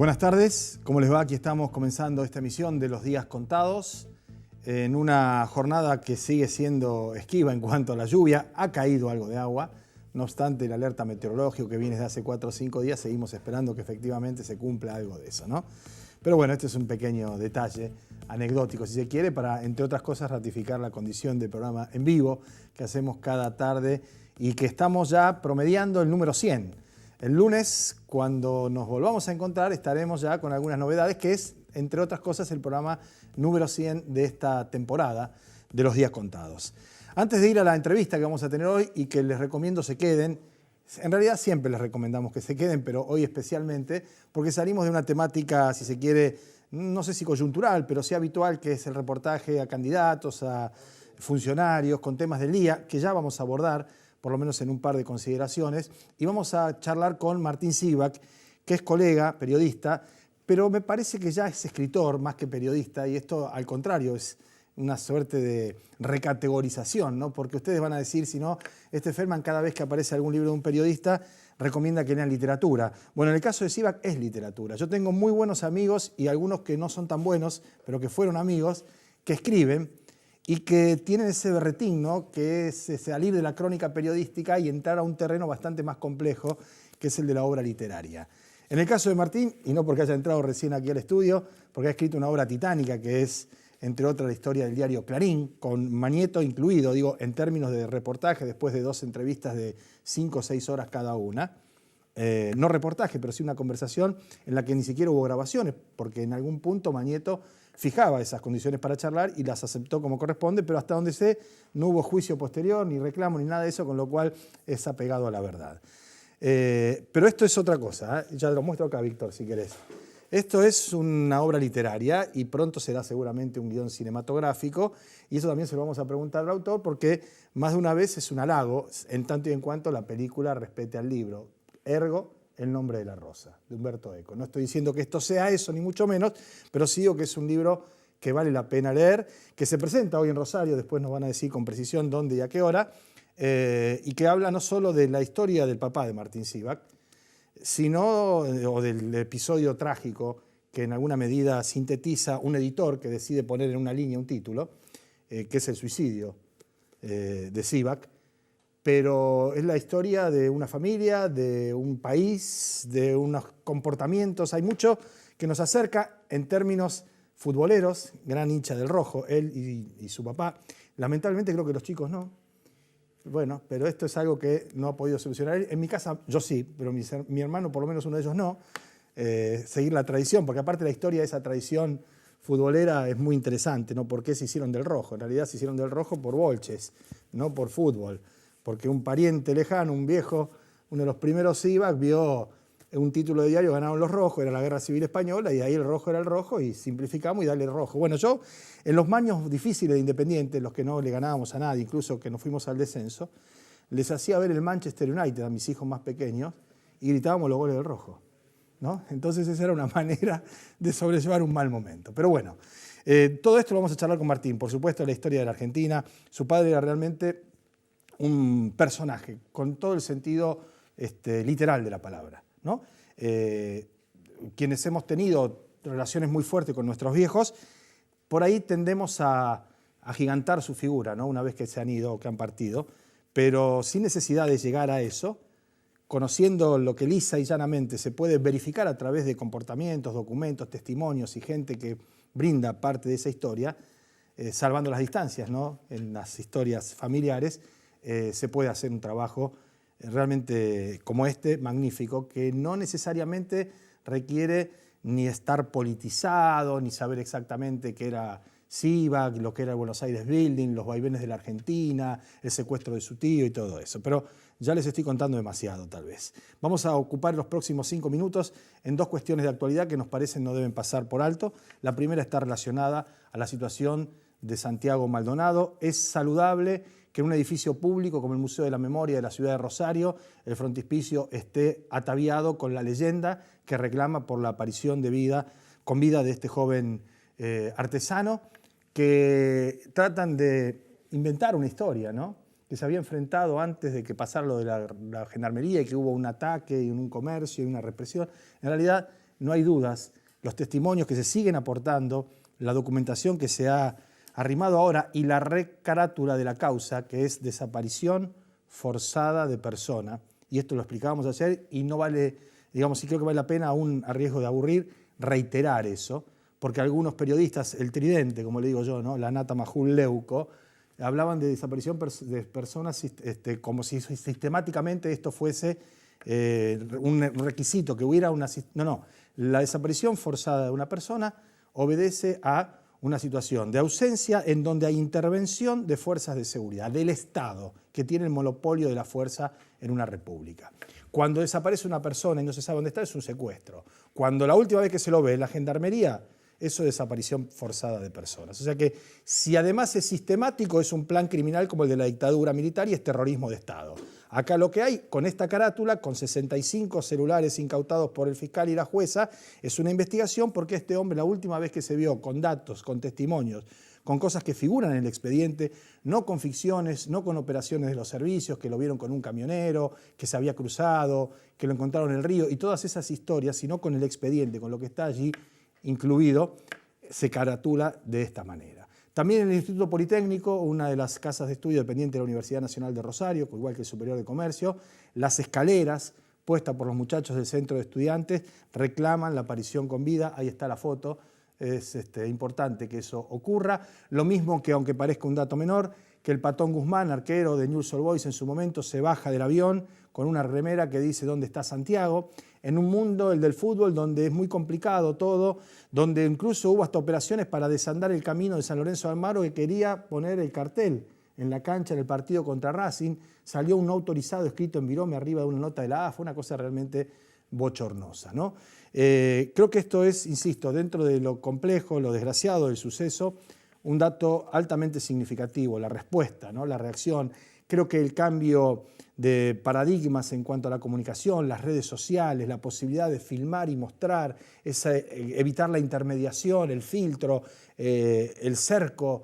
Buenas tardes, ¿cómo les va? Aquí estamos comenzando esta emisión de Los Días Contados en una jornada que sigue siendo esquiva en cuanto a la lluvia. Ha caído algo de agua, no obstante el alerta meteorológico que viene desde hace 4 o 5 días, seguimos esperando que efectivamente se cumpla algo de eso, ¿no? Pero bueno, este es un pequeño detalle anecdótico, si se quiere, para, entre otras cosas, ratificar la condición de programa en vivo que hacemos cada tarde y que estamos ya promediando el número 100. El lunes, cuando nos volvamos a encontrar, estaremos ya con algunas novedades, que es, entre otras cosas, el programa número 100 de esta temporada de Los Días Contados. Antes de ir a la entrevista que vamos a tener hoy y que les recomiendo se queden, en realidad siempre les recomendamos que se queden, pero hoy especialmente, porque salimos de una temática, si se quiere, no sé si coyuntural, pero sí habitual, que es el reportaje a candidatos, a funcionarios, con temas del día, que ya vamos a abordar, por lo menos en un par de consideraciones, y vamos a charlar con Martín Sivak, que es colega, periodista, pero me parece que ya es escritor más que periodista, y esto al contrario es una suerte de recategorización, ¿no? Porque ustedes van a decir, si no, Feldman cada vez que aparece algún libro de un periodista recomienda que lean literatura. Bueno, en el caso de Sivak es literatura. Yo tengo muy buenos amigos y algunos que no son tan buenos, pero que fueron amigos, que escriben y que tienen ese berretín, ¿no? Que es salir de la crónica periodística y entrar a un terreno bastante más complejo, que es el de la obra literaria. En el caso de Martín, y no porque haya entrado recién aquí al estudio, porque ha escrito una obra titánica que es, entre otras, la historia del diario Clarín, con Mañeto incluido, digo, en términos de reportaje, después de 2 entrevistas de 5 o 6 horas cada una. No reportaje, pero sí una conversación en la que ni siquiera hubo grabaciones, porque en algún punto Mañeto fijaba esas condiciones para charlar y las aceptó como corresponde, pero hasta donde sé no hubo juicio posterior, ni reclamo, ni nada de eso, con lo cual es apegado a la verdad. Pero esto es otra cosa, ¿eh? Ya lo muestro acá, Víctor, si querés. Esto es una obra literaria y pronto será seguramente un guión cinematográfico, y eso también se lo vamos a preguntar al autor, porque más de una vez es un halago, en tanto y en cuanto la película respete al libro. Ergo, El nombre de la rosa, de Umberto Eco. No estoy diciendo que esto sea eso, ni mucho menos, pero sí digo que es un libro que vale la pena leer, que se presenta hoy en Rosario, después nos van a decir con precisión dónde y a qué hora, y que habla no solo de la historia del papá de Martín Sivak, sino o del episodio trágico que en alguna medida sintetiza un editor que decide poner en una línea un título, que es el suicidio de Sivak, pero es la historia de una familia, de un país, de unos comportamientos. Hay mucho que nos acerca en términos futboleros, gran hincha del rojo, él y su papá. Lamentablemente creo que los chicos no. Bueno, pero esto es algo que no ha podido solucionar. En mi casa yo sí, pero mi hermano, por lo menos uno de ellos no. Seguir la tradición, porque aparte la historia de esa tradición futbolera es muy interesante, ¿no? ¿Por qué se hicieron del rojo? En realidad se hicieron del rojo por bolches, no por fútbol. Porque un pariente lejano, un viejo, uno de los primeros Sivak, vio un título de diario, ganaron los rojos, era la Guerra Civil Española, y ahí el rojo era el rojo, y simplificamos y dale el rojo. Bueno, yo, en los años difíciles de Independiente, los que no le ganábamos a nadie, incluso que nos fuimos al descenso, les hacía ver el Manchester United a mis hijos más pequeños, y gritábamos los goles del rojo, ¿no? Entonces esa era una manera de sobrellevar un mal momento. Pero bueno, todo esto lo vamos a charlar con Martín, por supuesto, la historia de la Argentina. Su padre era realmente un personaje, con todo el sentido literal de la palabra, ¿no? Quienes hemos tenido relaciones muy fuertes con nuestros viejos, por ahí tendemos a agigantar su figura, ¿no? Una vez que se han ido o que han partido, pero sin necesidad de llegar a eso, conociendo lo que lisa y llanamente se puede verificar a través de comportamientos, documentos, testimonios y gente que brinda parte de esa historia, salvando las distancias, ¿no? En las historias familiares, se puede hacer un trabajo realmente como magnífico, que no necesariamente requiere ni estar politizado, ni saber exactamente qué era Sivak, lo que era el Buenos Aires Building, los vaivenes de la Argentina, el secuestro de su tío y todo eso. Pero ya les estoy contando demasiado, tal vez. Vamos a ocupar los próximos 5 minutos en 2 cuestiones de actualidad que nos parecen no deben pasar por alto. La primera está relacionada a la situación de Santiago Maldonado. Es saludable que en un edificio público como el Museo de la Memoria de la ciudad de Rosario, el frontispicio esté ataviado con la leyenda que reclama por la aparición con vida de este joven artesano, que tratan de inventar una historia, ¿no? Que se había enfrentado antes de que pasara lo de la gendarmería y que hubo un ataque y un comercio y una represión. En realidad no hay dudas, los testimonios que se siguen aportando, la documentación que se ha arrimado ahora y la recarátula de la causa, que es desaparición forzada de persona, y esto lo explicábamos ayer y no vale, digamos, y creo que vale la pena, aún a riesgo de aburrir, reiterar eso, porque algunos periodistas, el tridente, como le digo yo, ¿no? La Nata Majul Leuco, hablaban de desaparición de personas como si sistemáticamente esto fuese un requisito, que hubiera una... No, la desaparición forzada de una persona obedece a una situación de ausencia en donde hay intervención de fuerzas de seguridad, del Estado, que tiene el monopolio de la fuerza en una república. Cuando desaparece una persona y no se sabe dónde está, es un secuestro. Cuando la última vez que se lo ve en la gendarmería, eso es desaparición forzada de personas. O sea que si además es sistemático, es un plan criminal como el de la dictadura militar y es terrorismo de Estado. Acá lo que hay, con esta carátula, con 65 celulares incautados por el fiscal y la jueza, es una investigación porque este hombre, la última vez que se vio con datos, con testimonios, con cosas que figuran en el expediente, no con ficciones, no con operaciones de los servicios, que lo vieron con un camionero, que se había cruzado, que lo encontraron en el río, y todas esas historias, sino con el expediente, con lo que está allí incluido, se caratula de esta manera. También en el Instituto Politécnico, una de las casas de estudio dependiente de la Universidad Nacional de Rosario, igual que el Superior de Comercio, las escaleras puestas por los muchachos del centro de estudiantes reclaman la aparición con vida. Ahí está la foto, es importante que eso ocurra. Lo mismo que, aunque parezca un dato menor, que el Patón Guzmán, arquero de Newell's Old Boys, en su momento se baja del avión con una remera que dice ¿dónde está Santiago? En un mundo, el del fútbol, donde es muy complicado todo, donde incluso hubo hasta operaciones para desandar el camino de San Lorenzo de Almagro, que quería poner el cartel en la cancha en el partido contra Racing, salió un no autorizado escrito en virome arriba de una nota de la A, fue una cosa realmente bochornosa, ¿no? Creo que esto es, insisto, dentro de lo complejo, lo desgraciado del suceso, un dato altamente significativo, la respuesta, ¿no? La reacción. Creo que el cambio de paradigmas en cuanto a la comunicación, las redes sociales, la posibilidad de filmar y mostrar, evitar la intermediación, el filtro, el cerco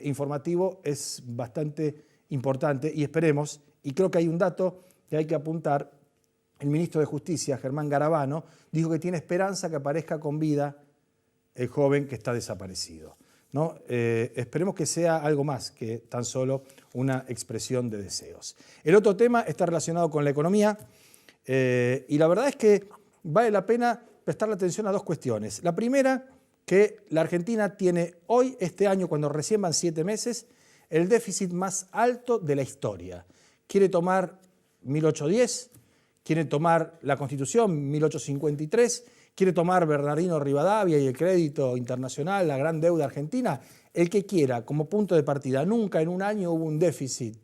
informativo es bastante importante y esperemos, y creo que hay un dato que hay que apuntar, el ministro de Justicia, Germán Garabano, dijo que tiene esperanza que aparezca con vida el joven que está desaparecido, ¿no? Esperemos que sea algo más que tan solo una expresión de deseos. El otro tema está relacionado con la economía y la verdad es que vale la pena prestarle atención a dos cuestiones. La primera, que la Argentina tiene hoy, este año, cuando recién van 7 meses, el déficit más alto de la historia. Quiere tomar 1810, quiere tomar la Constitución 1853, quiere tomar Bernardino Rivadavia y el crédito internacional, la gran deuda argentina, el que quiera, como punto de partida. Nunca en un año hubo un déficit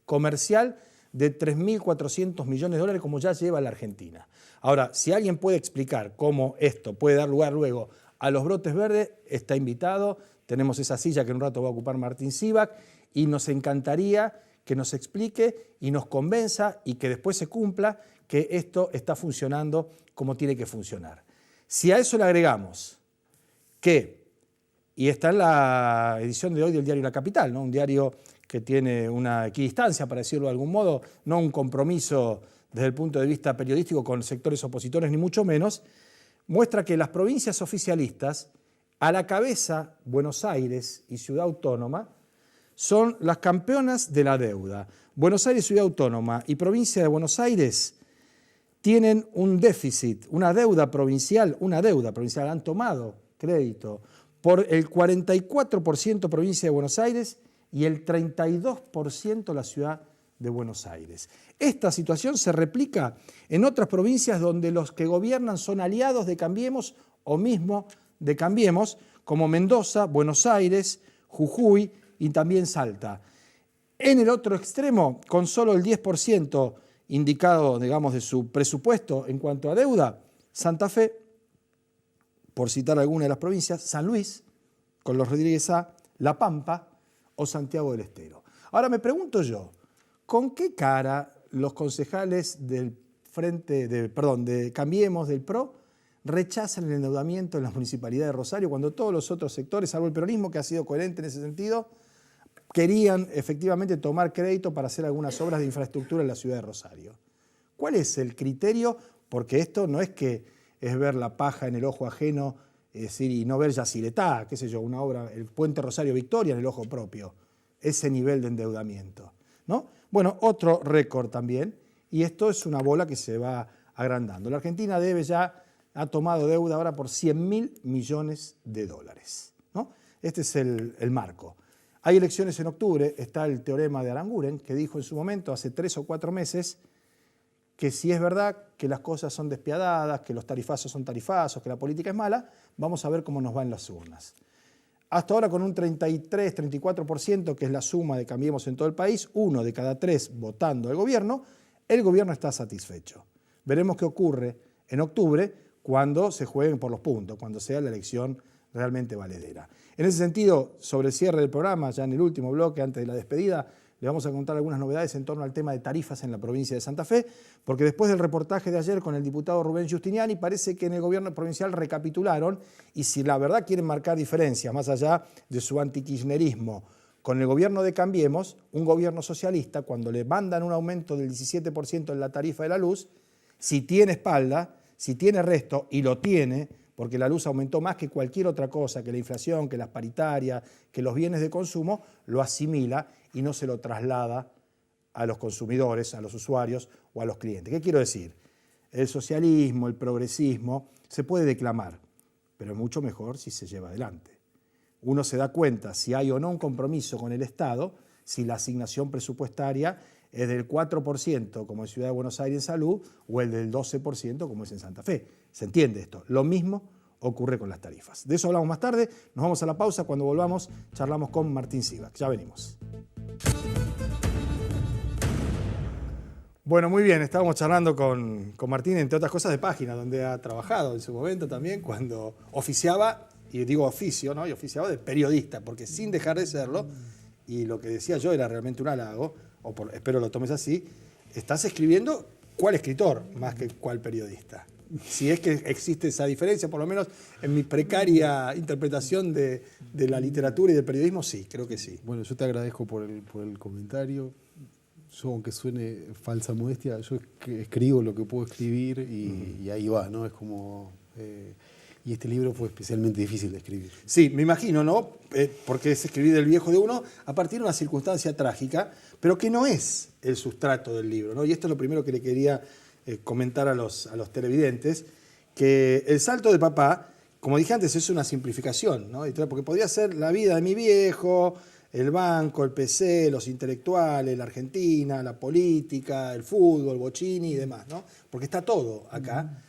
comercial de 3.400 millones de dólares como ya lleva la Argentina. Ahora, si alguien puede explicar cómo esto puede dar lugar luego a los brotes verdes, está invitado. Tenemos esa silla que en un rato va a ocupar Martín Sivak y nos encantaría que nos explique y nos convenza y que después se cumpla que esto está funcionando como tiene que funcionar. Si a eso le agregamos que, y está en la edición de hoy del diario La Capital, ¿no? Un diario que tiene una equidistancia, para decirlo de algún modo, no un compromiso desde el punto de vista periodístico con sectores opositores, ni mucho menos, muestra que las provincias oficialistas, a la cabeza Buenos Aires y Ciudad Autónoma, son las campeonas de la deuda. Buenos Aires, Ciudad Autónoma y provincia de Buenos Aires tienen un déficit, una deuda provincial, han tomado crédito por el 44% provincia de Buenos Aires y el 32% la ciudad de Buenos Aires. Esta situación se replica en otras provincias donde los que gobiernan son aliados de Cambiemos o mismo de Cambiemos, como Mendoza, Buenos Aires, Jujuy y también Salta. En el otro extremo, con solo el 10% indicado, digamos, de su presupuesto en cuanto a deuda, Santa Fe, por citar alguna de las provincias, San Luis, con los Rodríguez A, La Pampa o Santiago del Estero. Ahora me pregunto yo, ¿con qué cara los concejales de Cambiemos, del PRO, rechazan el endeudamiento en la Municipalidad de Rosario cuando todos los otros sectores, salvo el peronismo, que ha sido coherente en ese sentido, querían efectivamente tomar crédito para hacer algunas obras de infraestructura en la ciudad de Rosario? ¿Cuál es el criterio? Porque esto no es que es ver la paja en el ojo ajeno, es decir, y no ver Yacyretá, qué sé yo, una obra, el Puente Rosario Victoria en el ojo propio. Ese nivel de endeudamiento, ¿no? Bueno, otro récord también, y esto es una bola que se va agrandando. La Argentina ha tomado deuda ahora por 100.000 millones de dólares, ¿no? Este es el marco. Hay elecciones en octubre, está el teorema de Aranguren, que dijo en su momento, hace 3 o 4 meses, que si es verdad que las cosas son despiadadas, que los tarifazos son tarifazos, que la política es mala, vamos a ver cómo nos va en las urnas. Hasta ahora con un 33-34%, que es la suma de Cambiemos en todo el país, 1 de cada 3 votando al gobierno, el gobierno está satisfecho. Veremos qué ocurre en octubre cuando se jueguen por los puntos, cuando sea la elección realmente valedera. En ese sentido, sobre el cierre del programa, ya en el último bloque, antes de la despedida, le vamos a contar algunas novedades en torno al tema de tarifas en la provincia de Santa Fe, porque después del reportaje de ayer con el diputado Rubén Giustiniani, parece que en el gobierno provincial recapitularon y si la verdad quieren marcar diferencias, más allá de su antikirchnerismo, con el gobierno de Cambiemos, un gobierno socialista, cuando le mandan un aumento del 17% en la tarifa de la luz, si tiene espalda, si tiene resto, y lo tiene, porque la luz aumentó más que cualquier otra cosa, que la inflación, que las paritarias, que los bienes de consumo, lo asimila y no se lo traslada a los consumidores, a los usuarios o a los clientes. ¿Qué quiero decir? El socialismo, el progresismo, se puede declamar, pero es mucho mejor si se lleva adelante. Uno se da cuenta si hay o no un compromiso con el Estado, si la asignación presupuestaria es del 4% como en Ciudad de Buenos Aires en salud o el del 12% como es en Santa Fe. ¿Se entiende esto? Lo mismo ocurre con las tarifas. De eso hablamos más tarde, nos vamos a la pausa, cuando volvamos charlamos con Martín Sivak. Ya venimos. Bueno, muy bien, estábamos charlando con Martín, entre otras cosas, de Página, donde ha trabajado en su momento también, cuando oficiaba, y digo oficio, ¿no? Y oficiaba de periodista, porque sin dejar de serlo, y lo que decía yo era realmente un halago, espero lo tomes así, estás escribiendo cuál escritor, más que cuál periodista. Si es que existe esa diferencia, por lo menos en mi precaria interpretación de la literatura y del periodismo, sí, creo que sí. Bueno, yo te agradezco por el comentario. Yo, aunque suene falsa modestia, yo escribo lo que puedo escribir y ahí va, ¿no? Es como... y este libro fue especialmente difícil de escribir. Sí, me imagino, ¿no? Porque es escribir del viejo de uno a partir de una circunstancia trágica, pero que no es el sustrato del libro, ¿no? Y esto es lo primero que le quería comentar a los televidentes, que el salto de papá, como dije antes, es una simplificación, ¿no? Porque podría ser la vida de mi viejo, el banco, el PC, los intelectuales, la Argentina, la política, el fútbol, Bocini y demás, ¿no? Porque está todo acá.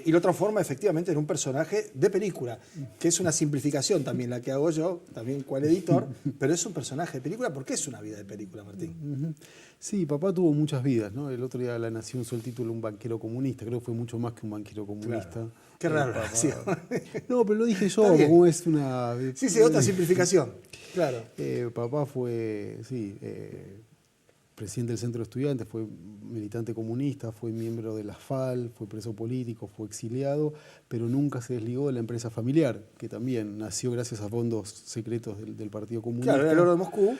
Y lo transforma efectivamente en un personaje de película, que es una simplificación también la que hago yo, también cual editor, pero es un personaje de película porque es una vida de película, Martín. Sí, papá tuvo muchas vidas, ¿no? El otro día La Nación usó el título Un banquero comunista, creo que fue mucho más que un banquero comunista. Claro. Qué raro. Sí. No, pero lo dije yo, como es una... Sí, otra simplificación, claro. Papá fue, sí, presidente del Centro de Estudiantes, fue militante comunista, fue miembro de la FAL, fue preso político, fue exiliado, pero nunca se desligó de la empresa familiar, que también nació gracias a fondos secretos del Partido Comunista. Claro, era el oro de Moscú,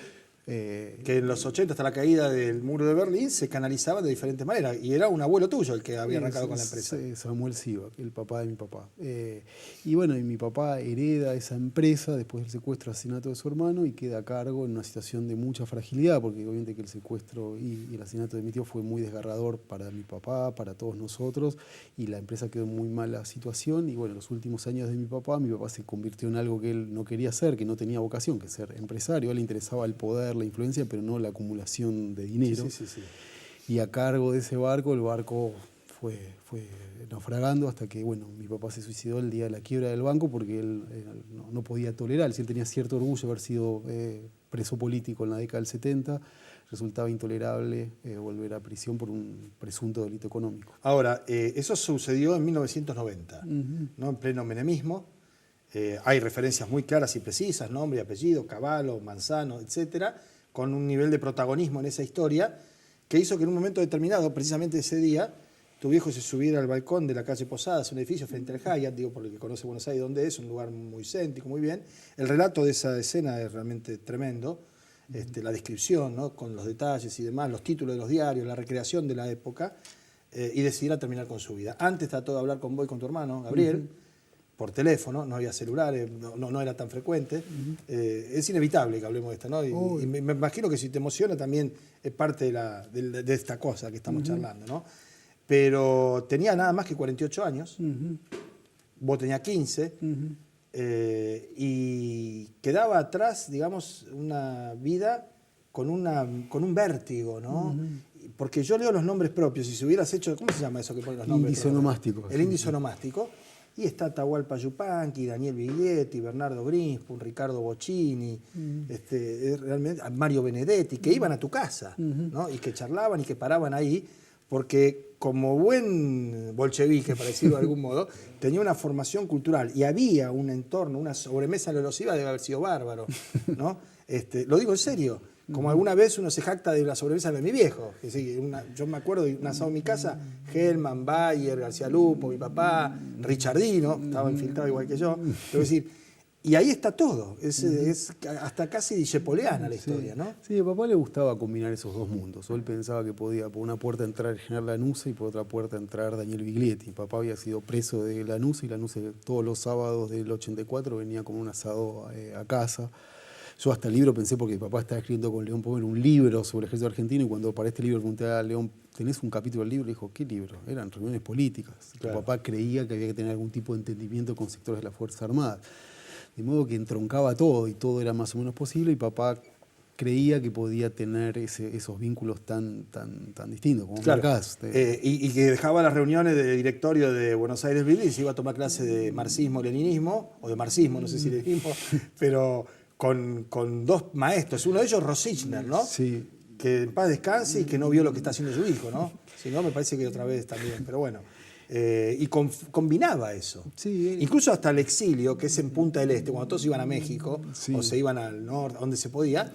que en los 80, hasta la caída del muro de Berlín, se canalizaba de diferentes maneras. Y era un abuelo tuyo el que había arrancado con la empresa. Samuel Sivak, el papá de mi papá. Y bueno, y mi papá hereda esa empresa después del secuestro y asesinato de su hermano y queda a cargo en una situación de mucha fragilidad, porque obviamente que el secuestro y el asesinato de mi tío fue muy desgarrador para mi papá, para todos nosotros, y la empresa quedó en muy mala situación. Y bueno, en los últimos años de mi papá se convirtió en algo que él no quería hacer, que no tenía vocación, que es ser empresario. A él le interesaba el poder, la influencia, pero no la acumulación de dinero. Sí. Y a cargo de ese barco, el barco fue naufragando hasta que, bueno, mi papá se suicidó el día de la quiebra del banco porque él no podía tolerar. Si él tenía cierto orgullo de haber sido preso político en la década del 70, resultaba intolerable volver a prisión por un presunto delito económico. Ahora, eso sucedió en 1990, ¿no? En pleno menemismo. Hay referencias muy claras y precisas, nombre y apellido, Cavallo, Manzano, etcétera, con un nivel de protagonismo en esa historia que hizo que en un momento determinado, precisamente ese día, tu viejo se subiera al balcón de la calle Posadas, un edificio frente al Hyatt, digo por el que conoce Buenos Aires dónde es, un lugar muy céntrico, muy bien. El relato de esa escena es realmente tremendo, la descripción, ¿no? Con los detalles y demás, los títulos de los diarios, la recreación de la época. y decidiera terminar con su vida. Antes trató de hablar con vos y con tu hermano, Gabriel, por teléfono, no había celulares, no era tan frecuente. Es inevitable que hablemos de esto, ¿no? Y me imagino que si te emociona también es parte de esta cosa que estamos charlando, ¿no? Pero tenía nada más que 48 años, vos tenías 15, y quedaba atrás, digamos, una vida con un vértigo, ¿no? Porque yo leo los nombres propios, y si hubieras hecho, ¿cómo se llama eso que pone los nombres? Índice onomástico. El índice onomástico. Y está Atahualpa Yupanqui, Daniel Biglietti, Bernardo Grinspoon, Ricardo Bocchini, realmente, Mario Benedetti, que iban a tu casa, ¿no? Y que charlaban y que paraban ahí, porque como buen bolchevique, para decirlo de algún modo, tenía una formación cultural y había un entorno, una sobremesa alosiva debe haber sido bárbaro, ¿no? Lo digo en serio. Como alguna vez uno se jacta de la sobremesa de mi viejo. Que sí, yo me acuerdo de un asado en mi casa, Hellman, Bayer, García Lupo, mi papá, Richardino, estaba infiltrado igual que yo. Pero decir, y ahí está todo, es hasta casi discepoleana la historia, ¿no? Sí, a papá le gustaba combinar esos dos mundos. Él pensaba que podía por una puerta entrar General Lanusse y por otra puerta entrar Daniel Biglietti. Papá había sido preso de Lanusse y Lanusse todos los sábados del 84 venía con un asado a casa. Yo hasta el libro pensé, porque mi papá estaba escribiendo con León Pomelo un libro sobre el ejército argentino, y cuando para este libro pregunté a León, ¿tenés un capítulo del libro? Le dijo, ¿qué libro? Eran reuniones políticas. Claro. Papá creía que había que tener algún tipo de entendimiento con sectores de las Fuerzas Armadas. De modo que entroncaba todo y todo era más o menos posible, y papá creía que podía tener esos vínculos tan distintos, como claro. marcás. Y que dejaba las reuniones de directorio de Buenos Aires Village y se iba a tomar clase de marxismo-leninismo, o de marxismo, no sé si leninismo, pero con dos maestros, uno de ellos Rosichner, ¿no? Sí. Que en paz descanse y que no vio lo que está haciendo su hijo, ¿no? Si no, me parece que otra vez también, pero bueno. Y combinaba eso. Sí, incluso hasta el exilio, que es en Punta del Este, cuando todos iban a México, o se iban al norte, donde se podía,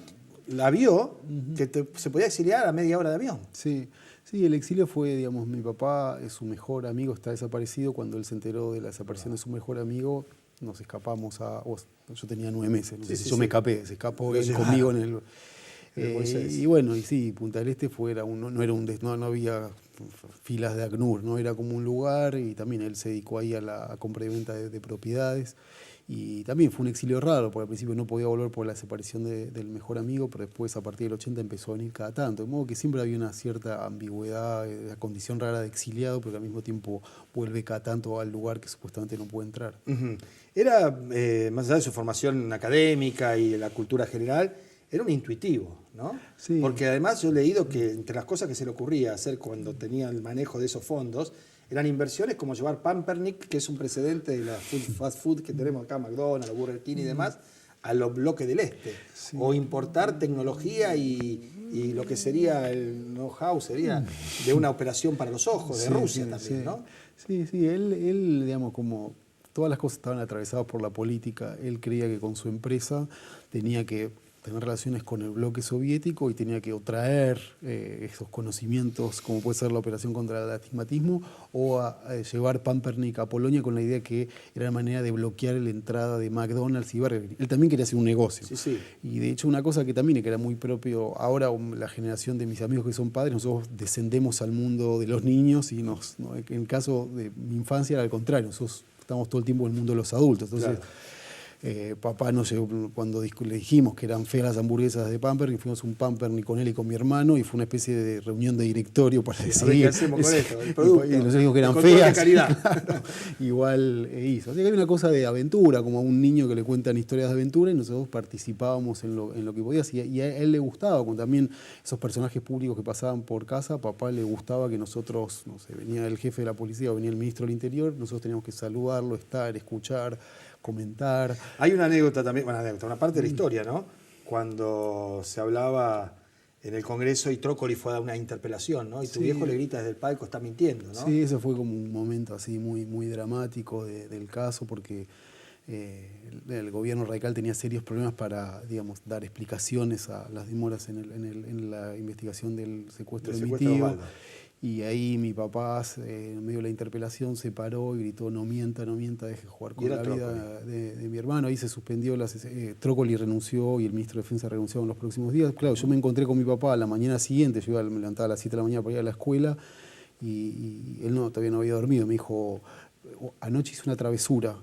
la vio que se podía exiliar a media hora de avión. Sí, el exilio fue, digamos, mi papá, su mejor amigo está desaparecido. Cuando él se enteró de la desaparición de su mejor amigo, nos escapamos yo tenía 9 meses, no sé si yo me escapé, se escapó él conmigo en el... y bueno, y sí, Punta del Este no había filas de ACNUR, ¿no? Era como un lugar, y también él se dedicó ahí a la compra y venta de propiedades. Y también fue un exilio raro, porque al principio no podía volver por la desaparición del mejor amigo, pero después a partir del 80 empezó a venir cada tanto. De modo que siempre había una cierta ambigüedad, la condición rara de exiliado, pero al mismo tiempo vuelve cada tanto al lugar que supuestamente no puede entrar. Era, más allá de su formación académica y de la cultura general, era un intuitivo, ¿no? Sí. Porque además yo he leído que entre las cosas que se le ocurría hacer cuando tenía el manejo de esos fondos, eran inversiones como llevar Pampernick, que es un precedente de la fast food que tenemos acá, McDonald's, Burger King y demás, a los bloques del Este. Sí. O importar tecnología y lo que sería el know-how sería de una operación para los ojos, de Rusia también, ¿no? Sí, él, digamos, como todas las cosas estaban atravesadas por la política, él creía que con su empresa tenía que tener relaciones con el bloque soviético y tenía que traer esos conocimientos, como puede ser la operación contra el astigmatismo, o llevar Pampernick a Polonia con la idea que era la manera de bloquear la entrada de McDonald's y Burger King. Él también quería hacer un negocio. Sí. Y de hecho una cosa que también era muy propio, ahora la generación de mis amigos que son padres, nosotros descendemos al mundo de los niños y en el caso de mi infancia era al contrario, nosotros estamos todo el tiempo en el mundo de los adultos. Entonces, claro. Papá nos llevó, cuando le dijimos que eran feas las hamburguesas de Pampernick, fuimos a un Pampernick con él y con mi hermano, y fue una especie de reunión de directorio para decidir qué hacemos con esto, el producto. Y nos dijo que eran feas. Claro, igual hizo. Así que hay una cosa de aventura, como a un niño que le cuentan historias de aventura, y nosotros participábamos en lo que podías. Y a él le gustaba, con también esos personajes públicos que pasaban por casa, a papá le gustaba que nosotros, no sé, venía el jefe de la policía o venía el ministro del Interior, nosotros teníamos que saludarlo, estar, escuchar, comentar. Hay una anécdota también, una parte de la historia, ¿no? Cuando se hablaba en el Congreso y Trócoli fue a dar una interpelación, ¿no? Y tu viejo le grita desde el palco, está mintiendo, ¿no? Sí, eso fue como un momento así muy dramático del caso, porque el gobierno radical tenía serios problemas para, digamos, dar explicaciones a las demoras en la investigación del secuestro de mi tío. Y ahí mi papá, en medio de la interpelación, se paró y gritó: no mienta, deje jugar con la vida de mi hermano. Ahí se suspendió, Trócoli renunció y el ministro de Defensa renunció en los próximos días. Claro, yo me encontré con mi papá a la mañana siguiente, yo me levantaba a las 7 de la mañana para ir a la escuela, y él todavía no había dormido. Me dijo, anoche hice una travesura,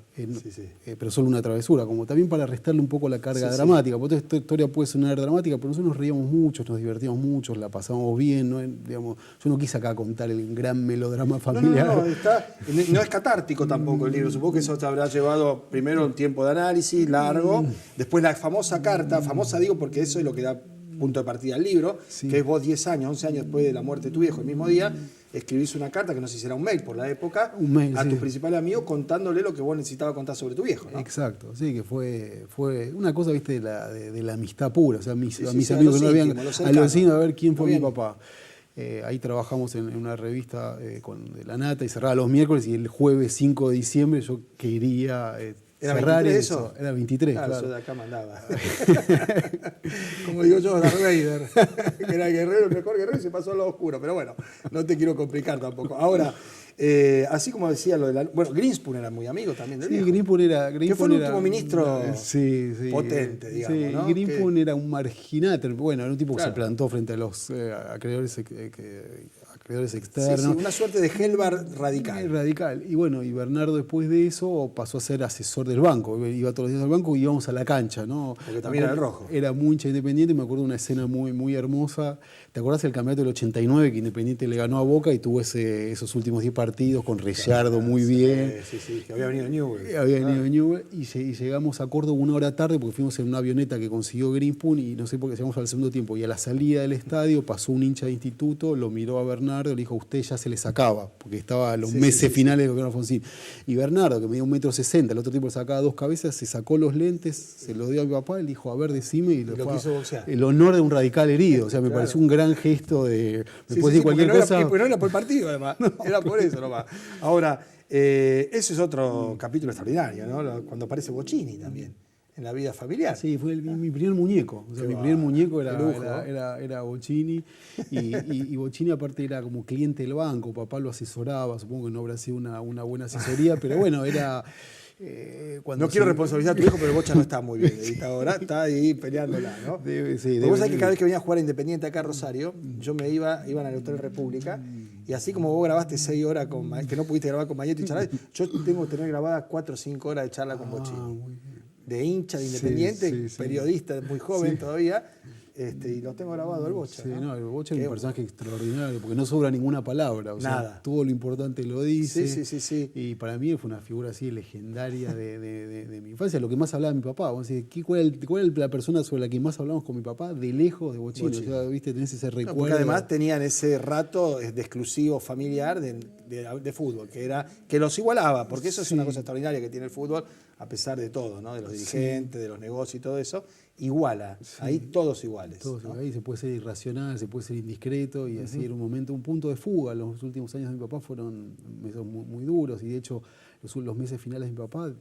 pero solo una travesura, como también para restarle un poco la carga dramática, porque esta historia puede sonar dramática, pero nosotros nos reíamos mucho, nos divertíamos mucho, la pasamos bien, ¿no? Digamos, yo no quise acá contar el gran melodrama familiar. No es catártico tampoco el libro, supongo que eso te habrá llevado primero un tiempo de análisis largo, después la famosa carta, famosa digo porque eso es lo que da punto de partida al libro, que es vos 10 años, 11 años después de la muerte de tu viejo, el mismo día, escribís una carta, que no sé si era un mail por la época, a tu principal amigo contándole lo que vos necesitabas contar sobre tu viejo, ¿no? Exacto, sí, que fue una cosa, viste, de la amistad pura, o sea, mis amigos que no habían, a los vecinos, a ver quién fue mi papá. Ahí trabajamos en una revista de La Nata y cerraba los miércoles, y el jueves 5 de diciembre yo quería... ¿Era cerrar 23 eso? Era 23, claro. Yo de acá mandaba. Como digo yo, Darth Vader, que era el mejor guerrero, y se pasó a lo oscuro. Pero bueno, no te quiero complicar tampoco. Ahora, así como decía lo de la... Bueno, Greenspoon era muy amigo también del viejo. Greenspoon era... que fue el último ministro potente, digamos, sí, ¿no? Greenspoon era un marginal, bueno, era un tipo que se plantó frente a los acreedores externos. Sí, una suerte de Helvar radical. Radical. Y bueno, y Bernardo después de eso pasó a ser asesor del banco. Iba todos los días al banco y íbamos a la cancha, ¿no? Porque también era el rojo. Era muy hincha Independiente, me acuerdo de una escena muy, muy hermosa. ¿Te acordás del campeonato del 89 que Independiente le ganó a Boca y tuvo esos últimos 10 partidos con Rellardo muy bien? Sí, que había venido Newell. Había venido Newell y llegamos a Córdoba 1 hora tarde porque fuimos en una avioneta que consiguió Greenspoon y no sé por qué llegamos al segundo tiempo. Y a la salida del estadio pasó un hincha de instituto, lo miró a Bernardo y le dijo, usted ya se le sacaba, porque estaba a los meses finales de gobierno Alfonsín. Y Bernardo, que medía 1,60 m, el otro tipo le sacaba 2 cabezas, se sacó los lentes, se los dio a mi papá y le dijo, a ver, decime, y lo quiso boxear. El honor de un radical herido. O sea, me pareció un gran gesto de... Me puede decir cualquier cosa. No era por el partido, además. Era por eso nomás. Ahora, ese es otro capítulo extraordinario, ¿no? Cuando aparece Bocchini también, en la vida familiar. Sí, fue mi primer muñeco. O sea, mi primer muñeco era Bocchini. Y Bocchini, aparte, era como cliente del banco. Papá lo asesoraba. Supongo que no habrá sido una buena asesoría, pero bueno, era... no quiero responsabilizar a tu hijo, pero Bocha no está muy bien ahora, está ahí peleándola, ¿no? Vos sabés que cada vez que venía a jugar a Independiente acá a Rosario, yo iban al Hotel República, y así como vos grabaste 6 horas, que no pudiste grabar con Mañeto y charlar, yo tengo que tener grabadas 4 o 5 horas de charla con Bocchini. De hincha de Independiente, periodista muy joven todavía, y lo tengo grabado el Bocha. Sí, ¿no? El Bocha es un personaje extraordinario, porque no sobra ninguna palabra. O sea, todo lo importante lo dice. Sí. Y para mí fue una figura así legendaria de mi infancia. Lo que más hablaba mi papá. Vamos a decir, ¿cuál es la persona sobre la que más hablamos con mi papá? De lejos, de Bocchini. O sea, ¿viste? Tenés ese recuerdo. Porque además tenían ese rato de exclusivo familiar de fútbol, que los igualaba, porque eso es una cosa extraordinaria que tiene el fútbol, a pesar de todo, ¿no? De los dirigentes, de los negocios y todo eso. Iguala, ahí todos iguales. Todos, ¿no? Ahí se puede ser irracional, se puede ser indiscreto y así era un punto de fuga. Los últimos años de mi papá fueron meses muy, muy duros y de hecho los meses finales de mi papá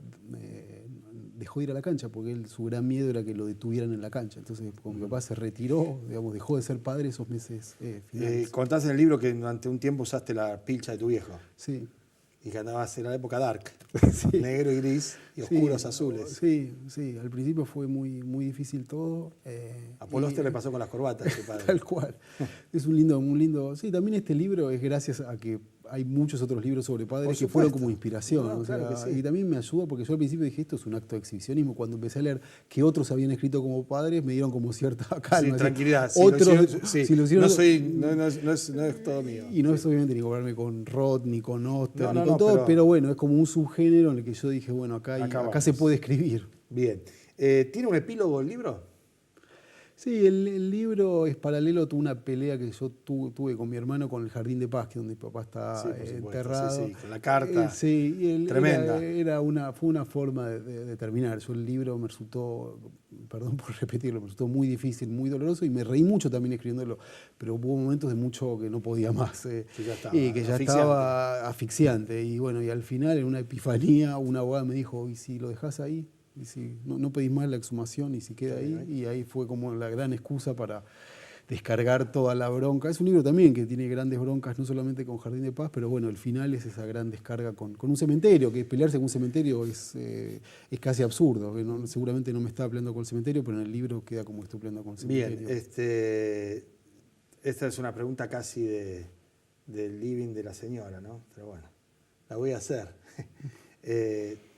dejó de ir a la cancha porque su gran miedo era que lo detuvieran en la cancha. Entonces cuando mi papá se retiró, digamos, dejó de ser padre esos meses finales. Contás en el libro que durante un tiempo usaste la pilcha de tu viejo. Sí. Y que andabas en la época dark, negro y gris y oscuros azules. Sí, al principio fue muy, muy difícil todo. A Paul Auster le pasó con las corbatas, su padre. Tal cual. Es un lindo... Sí, también este libro es gracias a que hay muchos otros libros sobre padres que fueron como inspiración. No, claro que sí. Y también me ayuda porque yo al principio dije, esto es un acto de exhibicionismo. Cuando empecé a leer que otros habían escrito como padres, me dieron como cierta calma. Sí, tranquilidad. No es todo mío. Y no es obviamente ni cobrarme con Roth, ni con Auster, ni con todo, pero bueno, es como un subgénero en el que yo dije, bueno, acá se puede escribir. Bien. ¿Tiene un epílogo el libro? Sí, el libro es paralelo a una pelea que yo tuve con mi hermano con el Jardín de Paz, que es donde mi papá está enterrado. Sí, con la carta. Tremenda. Fue una forma de terminar. Yo el libro me resultó, perdón por repetirlo, me resultó muy difícil, muy doloroso y me reí mucho también escribiéndolo, pero hubo momentos de mucho que no podía más. Que ya estaba asfixiante. Y bueno, y al final en una epifanía una abogada me dijo, ¿y si lo dejas ahí? Y si no pedís más la exhumación y si queda ahí, y ahí fue como la gran excusa para descargar toda la bronca. Es un libro también que tiene grandes broncas, no solamente con Jardín de Paz, pero bueno, el final es esa gran descarga con un cementerio, que pelearse con un cementerio es casi absurdo. Que seguramente no me estaba peleando con el cementerio, pero en el libro queda como estoy peleando con el cementerio. Bien, esta es una pregunta casi de del living de la señora, ¿no? Pero bueno, la voy a hacer.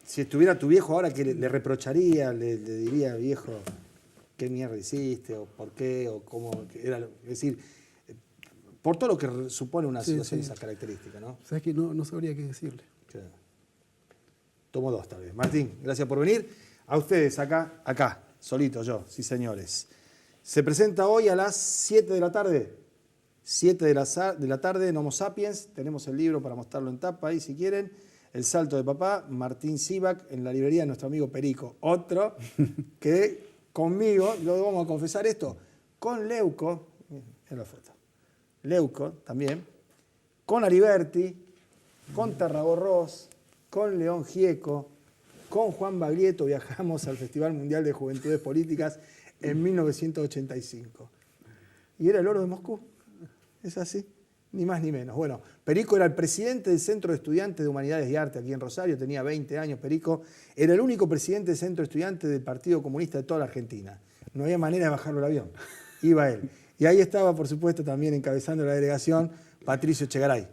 Si estuviera tu viejo ahora, ¿qué le reprocharía? Le diría, viejo, ¿qué mierda hiciste? ¿O por qué? ¿O cómo? Es decir, por todo lo que supone una situación de esas características, ¿no? Sabes que no sabría qué decirle. Claro. Tomo dos tal vez. Martín, gracias por venir. A ustedes acá, solito yo, sí señores. Se presenta hoy a las 7 de la tarde. 7 de la tarde en Homo Sapiens. Tenemos el libro para mostrarlo en tapa ahí si quieren. El salto de papá, Martín Sivak, en la librería de nuestro amigo Perico. Otro que conmigo, lo vamos a confesar esto, con Leuco, en la foto, Leuco también, con Aliberti, con Tarragorros, con León Gieco, con Juan Baglietto viajamos al Festival Mundial de Juventudes Políticas en 1985. Y era el oro de Moscú. ¿Es así? Ni más ni menos. Bueno, Perico era el presidente del Centro de Estudiantes de Humanidades y Arte aquí en Rosario, tenía 20 años Perico, era el único presidente del Centro de Estudiantes del Partido Comunista de toda la Argentina. No había manera de bajarlo al avión, iba él. Y ahí estaba, por supuesto, también encabezando la delegación, Patricio Echegaray,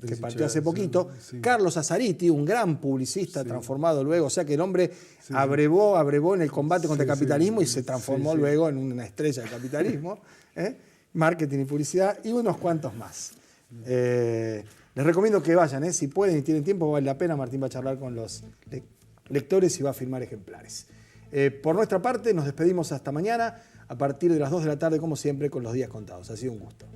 que partió hace poquito. Sí. Carlos Azariti, un gran publicista transformado luego, o sea que el hombre abrevó en el combate contra el capitalismo y se transformó luego en una estrella del capitalismo, marketing y publicidad, y unos cuantos más. Les recomiendo que vayan, si pueden y tienen tiempo, vale la pena. Martín va a charlar con los lectores y va a firmar ejemplares. Por nuestra parte, nos despedimos hasta mañana, a partir de las 2 de la tarde, como siempre, con los días contados. Ha sido un gusto.